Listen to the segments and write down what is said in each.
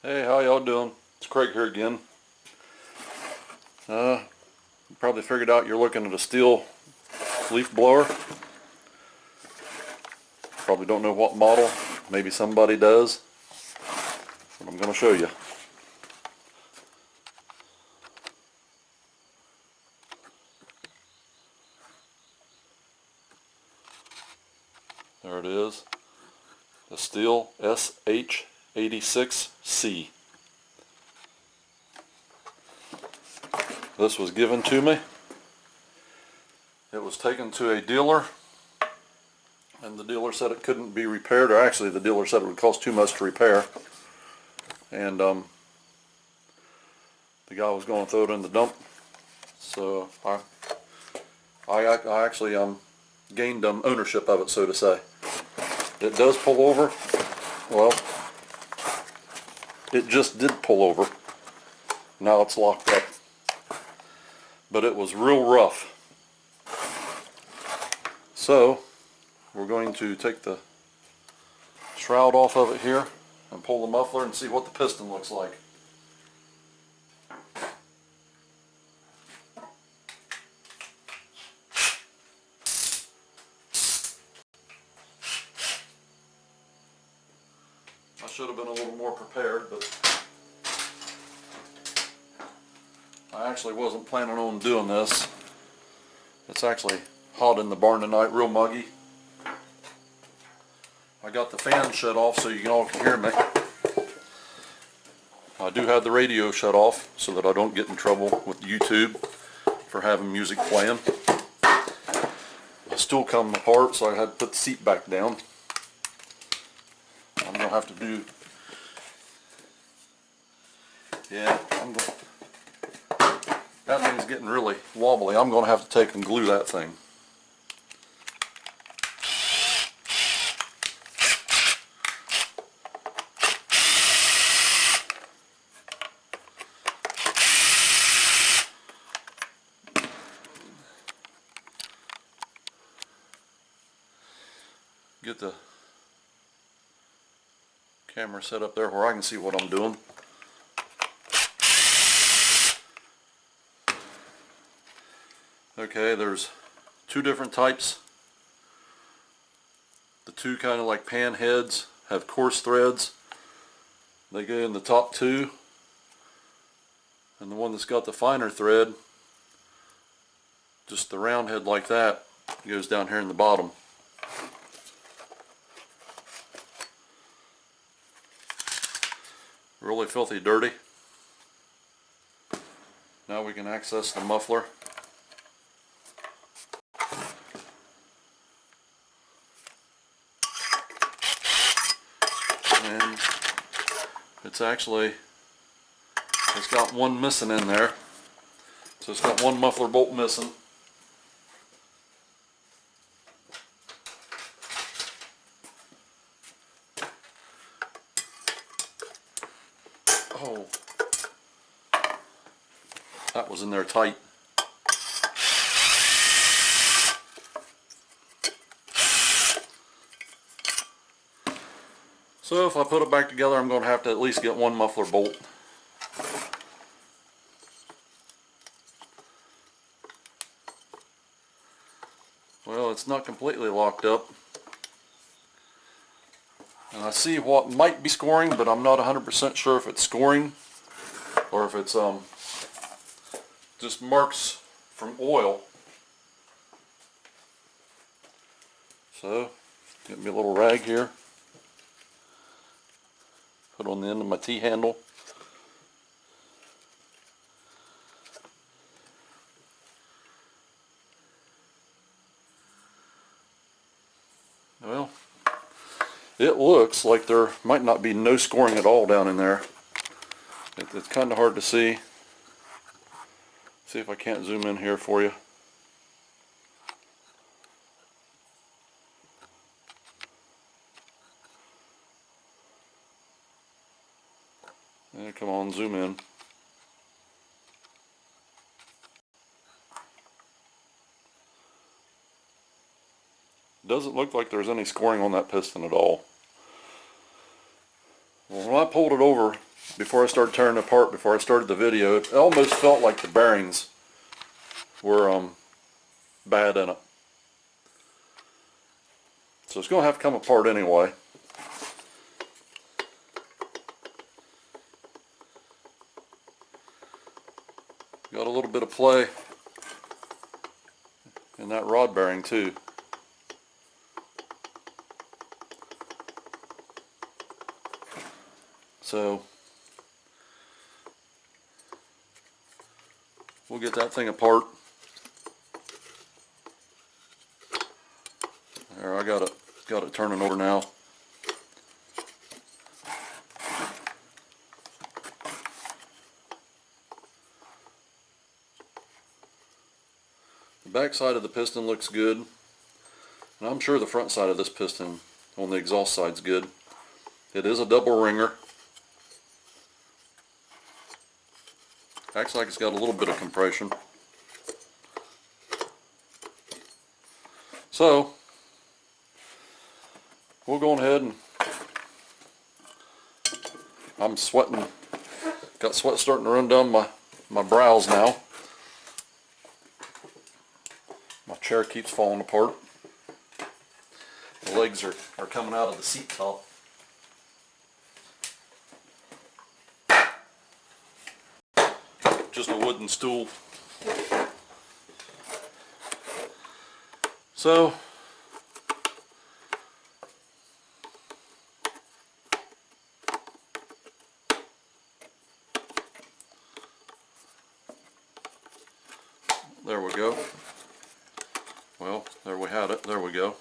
Hey, how y'all doing? It's Craig here again. You probably figured out you're looking at a Stihl leaf blower. Probably don't know what model. Maybe somebody does. But I'm going to show you. There it is. The Stihl SH86 C. This was given to me. It was taken to a dealer, and the dealer said it couldn't be repaired, or actually the dealer said it would cost too much to repair, and the guy was going to throw it in the dump. So I actually gained ownership of it, so to say. It does pull over. Well, it just did pull over. Now it's locked up. But it was real rough. So we're going to take the shroud off of it here and pull the muffler and see what the piston looks like. I should have been a little more prepared, but I actually wasn't planning on doing this. It's actually hot in the barn tonight, real muggy. I got the fan shut off so you all can hear me. I do have the radio shut off so that I don't get in trouble with YouTube for having music playing. The stool come apart, so I had to put the seat back down. I'm going to have to do... Yeah, that thing's getting really wobbly. I'm going to have to take and glue that thing. Get the camera set up there where I can see what I'm doing. Okay, there's two different types. The two kind of like pan heads have coarse threads. They go in the top two. And the one that's got the finer thread, just the round head like that, goes down here in the bottom. Really filthy dirty. Now we can access the muffler. And it's got one missing in there. So it's got one muffler bolt missing. Oh, that was in there tight. So if I put it back together, I'm going to have to at least get one muffler bolt. Well, it's not completely locked up. And I see what might be scoring, but I'm not 100% sure if it's scoring or if it's just marks from oil. So, get me a little rag here. Put on the end of my T-handle. Well, it looks like there might not be no scoring at all down in there. It's kind of hard to see. See if I can't zoom in here for you. Yeah, come on, zoom in. Doesn't look like there's any scoring on that piston at all. Well, when I pulled it over before I started tearing it apart, before I started the video, it almost felt like the bearings were bad in it. So it's going to have to come apart anyway. Got a little bit of play in that rod bearing too. So we'll get that thing apart. There, I got it turning over now. The back side of the piston looks good, and I'm sure the front side of this piston on the exhaust side's good. It is a double ringer. Acts like it's got a little bit of compression. So we'll go ahead and I'm sweating. Got sweat starting to run down my brows now. My chair keeps falling apart. The legs are coming out of the seat top. Just a wooden stool. So there we go. Well, there we had it. There we go.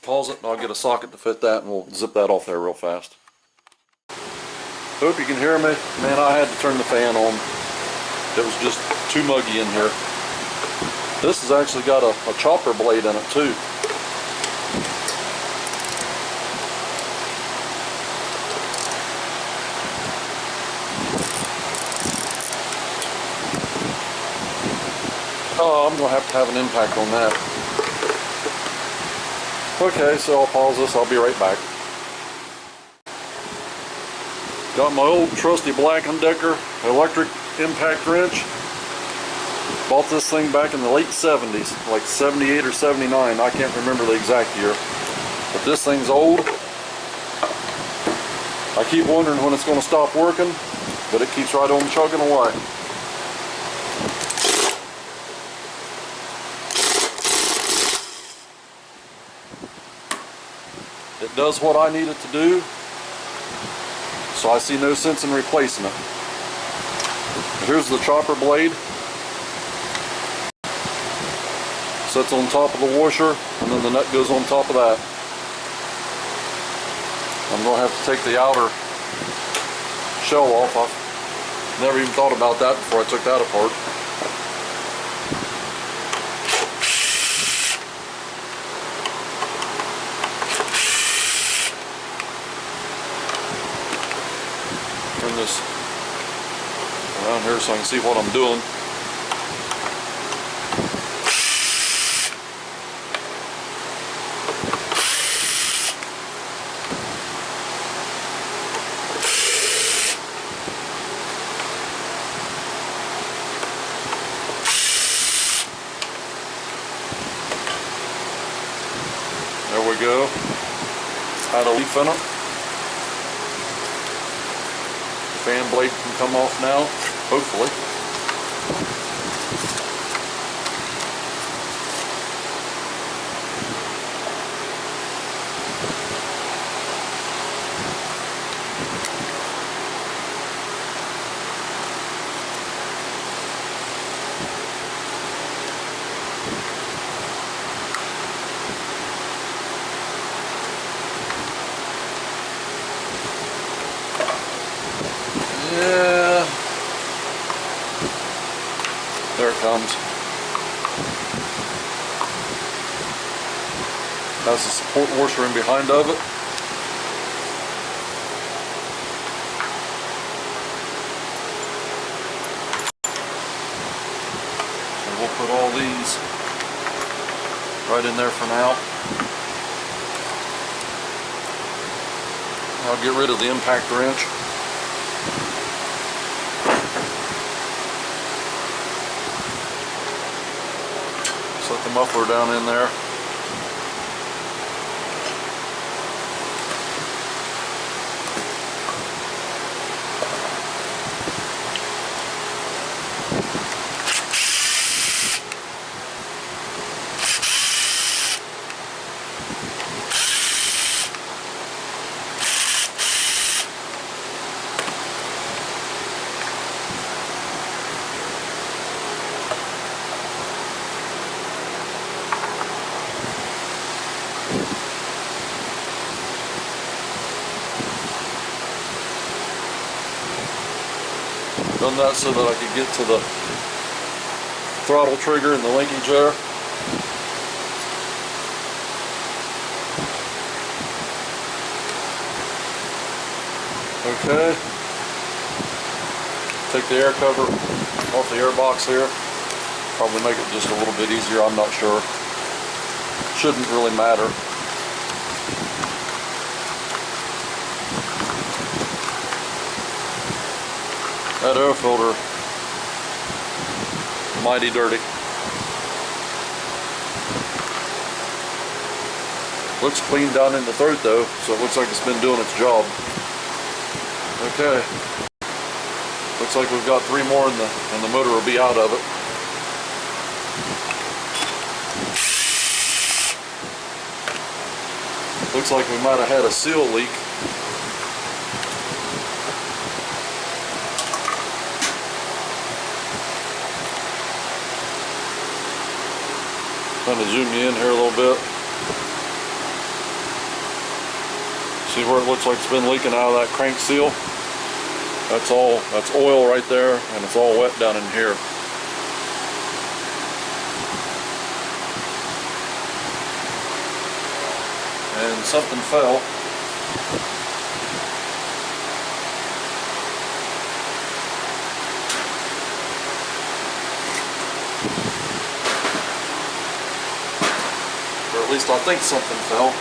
Pause it and I'll get a socket to fit that and we'll zip that off there real fast. Hope you can hear me. Man, I had to turn the fan on. It was just too muggy in here. This has actually got a chopper blade in it too. Oh, I'm going to have an impact on that. Okay, so I'll pause this. I'll be right back. Got my old trusty Black & Decker electric impact wrench. Bought this thing back in the late 70s, like 78 or 79. I can't remember the exact year. But this thing's old. I keep wondering when it's going to stop working, but it keeps right on chugging away. It does what I need it to do, so I see no sense in replacing it. Here's the chopper blade. Sits on top of the washer, and then the nut goes on top of that. I'm going to have to take the outer shell off. I never even thought about that before I took that apart. Turn this around here so I can see what I'm doing. There we go. Had a leaf in it. Fan blade can come off now, hopefully. Yeah, there it comes. Has the support washer in behind of it. And we'll Put all these right in there for now. I'll get rid of the impact wrench. Set the muffler down in there. Done that so that I could get to the throttle trigger and the linkage there. Okay. Take the air cover off the air box here. Probably make it just a little bit easier, I'm not sure. Shouldn't really matter. That air filter, mighty dirty. Looks clean down in the throat though, so it looks like it's been doing its job. Okay. Looks like we've got 3 more and the motor will be out of it. Looks like we might have had a seal leak. Kind of zoom you in here a little bit. See where it looks like it's been leaking out of that crank seal? That's oil right there, and it's all wet down in here. And something fell. Or at least I think something fell.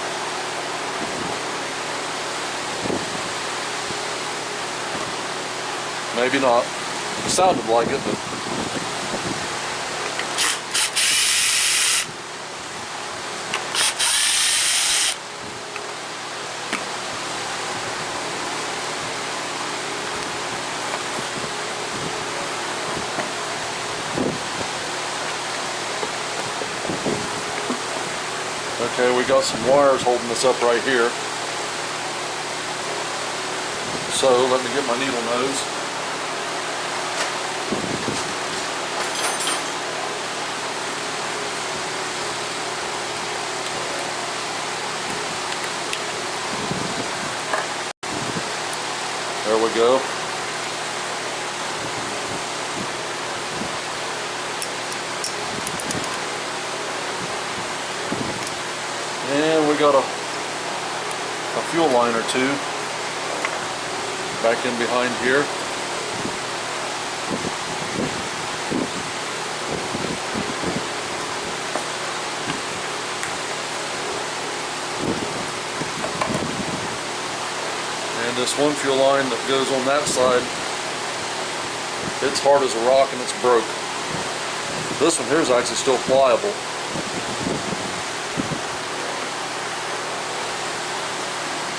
Maybe not. It sounded like it, but okay, we got some wires holding this up right here. So let me get my needle nose. There we go. And we got a fuel line or two back in behind here. And this one fuel line that goes on that side, it's hard as a rock and it's broke. This one here is actually still pliable.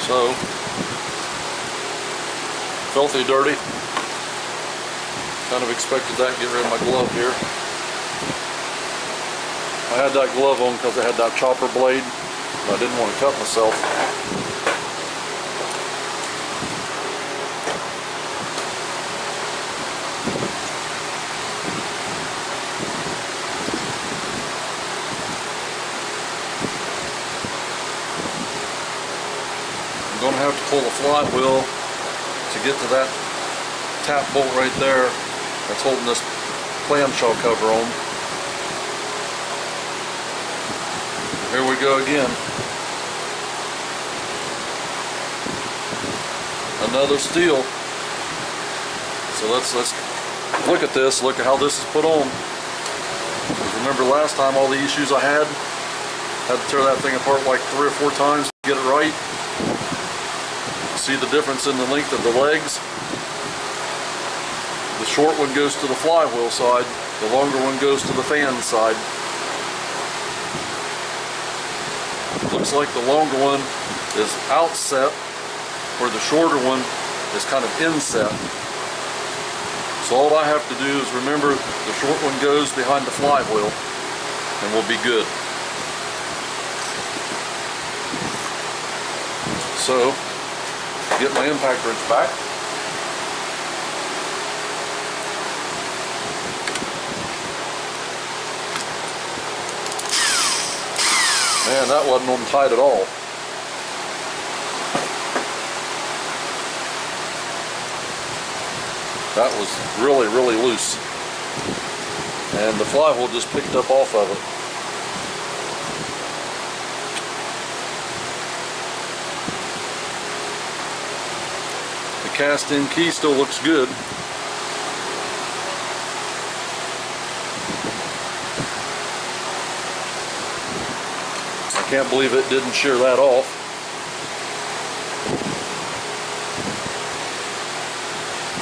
So, filthy dirty. Kind of expected that. Get rid of my glove here. I had that glove on because I had that chopper blade. I didn't want to cut myself. I'm going to have to pull the flywheel to get to that tap bolt right there that's holding this clamshell cover on. Here we go again. Another Stihl. So let's look at this. Look at how this is put on. Remember last time all the issues I had to tear that thing apart like 3 or 4 times to get it right. See the difference in the length of the legs? The short one goes to the flywheel side, the longer one goes to the fan side. Looks like the longer one is outset, where the shorter one is kind of inset. So all I have to do is remember the short one goes behind the flywheel and we'll be good. So, get my impact wrench back. Man, that wasn't on tight at all. That was really, really loose. And the flywheel just picked up off of it. The cast-in key still looks good. I can't believe it didn't shear that off.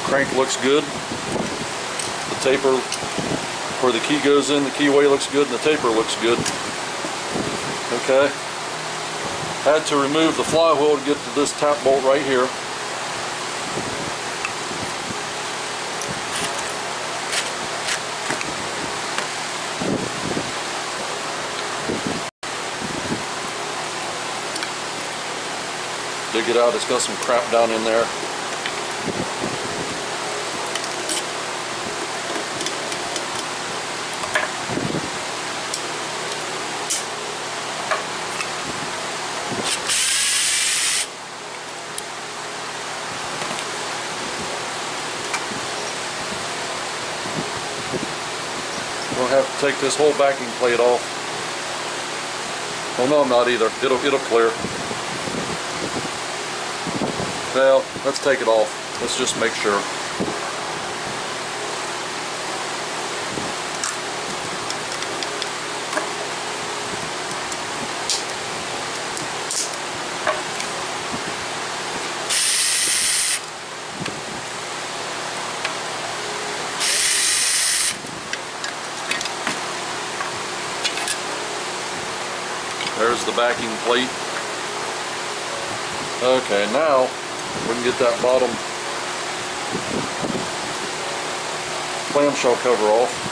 Crank looks good. The taper where the key goes in, the keyway looks good, and the taper looks good. Okay. Had to remove the flywheel to get to this tap bolt right here. Dig it out, it's got some crap down in there. We'll have to take this whole backing plate off. Oh no, I'm not either. It'll clear. Well, let's take it off. Let's just make sure. There's the backing plate. Okay, now we can get that bottom clamshell cover off.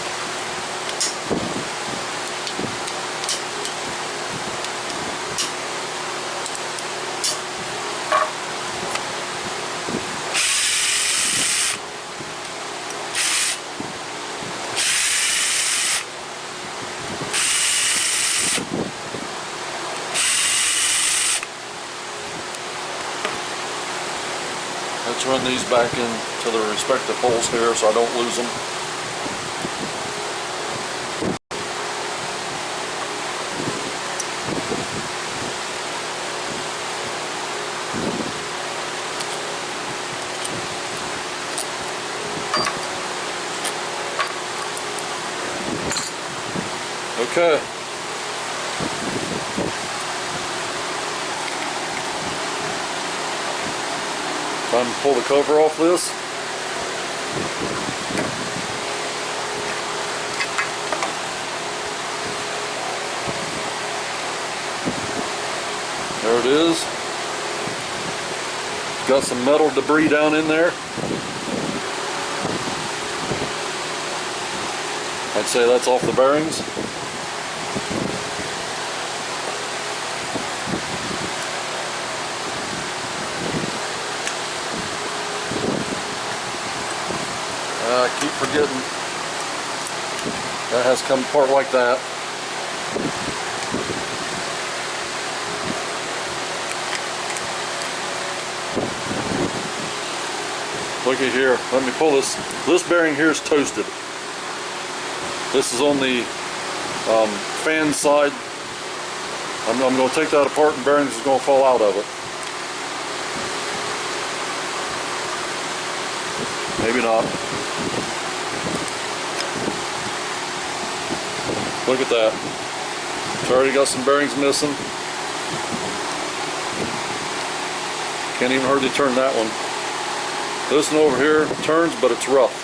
Let's run these back into their respective holes here so I don't lose them. Okay. Time to pull the cover off this. There it is. Got some metal debris down in there. I'd say that's off the bearings. I keep forgetting that has come apart like that. Look at here. Let me pull this. This bearing here is toasted. This is on the fan side. I'm going to take that apart and bearings is going to fall out of it. Maybe not. Look at that. It's already got some bearings missing. Can't even hardly turn that one. This one over here turns, but it's rough.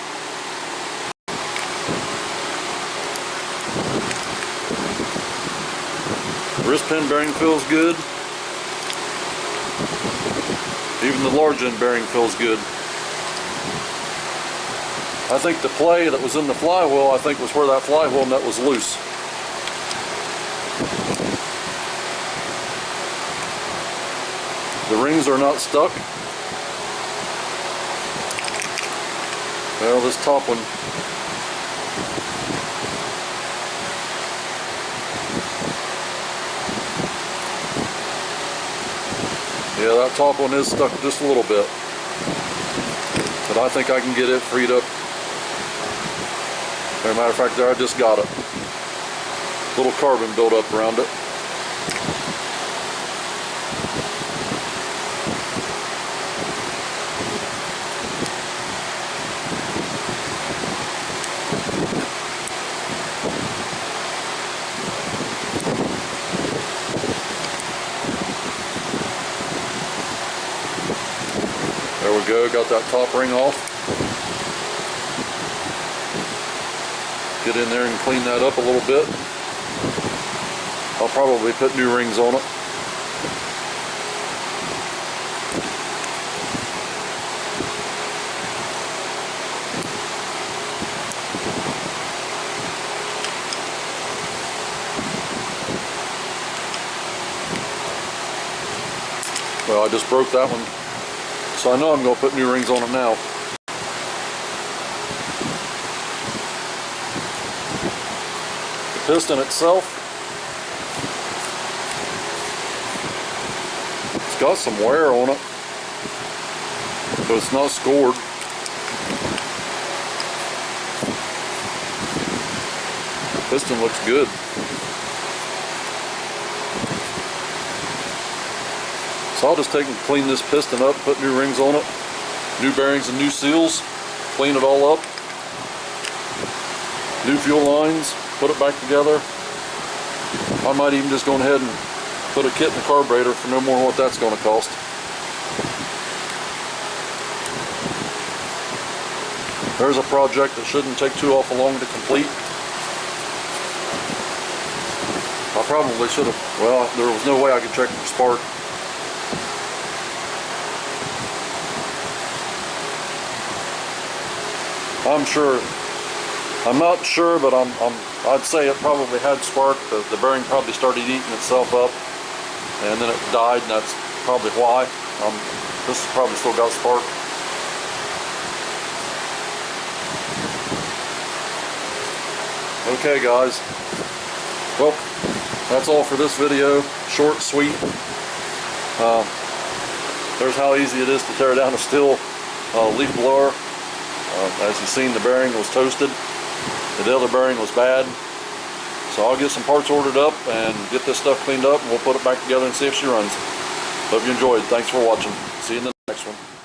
Wrist pin bearing feels good. Even the large end bearing feels good. I think the play that was in the flywheel, I think was where that flywheel nut was loose. The rings are not stuck. Well, this top one. Yeah, that top one is stuck just a little bit. But I think I can get it freed up. As a matter of fact, there I just got it. Little carbon built up around it. There we go, got that top ring off. Get in there and clean that up a little bit. I'll probably put new rings on it. Well, I just broke that one, so I know I'm going to put new rings on it now. The piston itself, it's got some wear on it, but it's not scored. The piston looks good. So I'll just take and clean this piston up, put new rings on it, new bearings and new seals, clean it all up, new fuel lines, put it back together. I might even just go ahead and put a kit in the carburetor for no more than what that's going to cost. There's a project that shouldn't take too awful long to complete. I probably should have, well, there was no way I could check for spark. I'm not sure, but I'd say it probably had spark. The bearing probably started eating itself up, and then it died, and that's probably why. This has probably still got spark. Okay, guys. Well, that's all for this video. Short, sweet. There's how easy it is to tear down a Stihl leaf blower. As you've seen, the bearing was toasted. The other bearing was bad. So I'll get some parts ordered up and get this stuff cleaned up, and we'll put it back together and see if she runs. Hope you enjoyed. Thanks for watching. See you in the next one.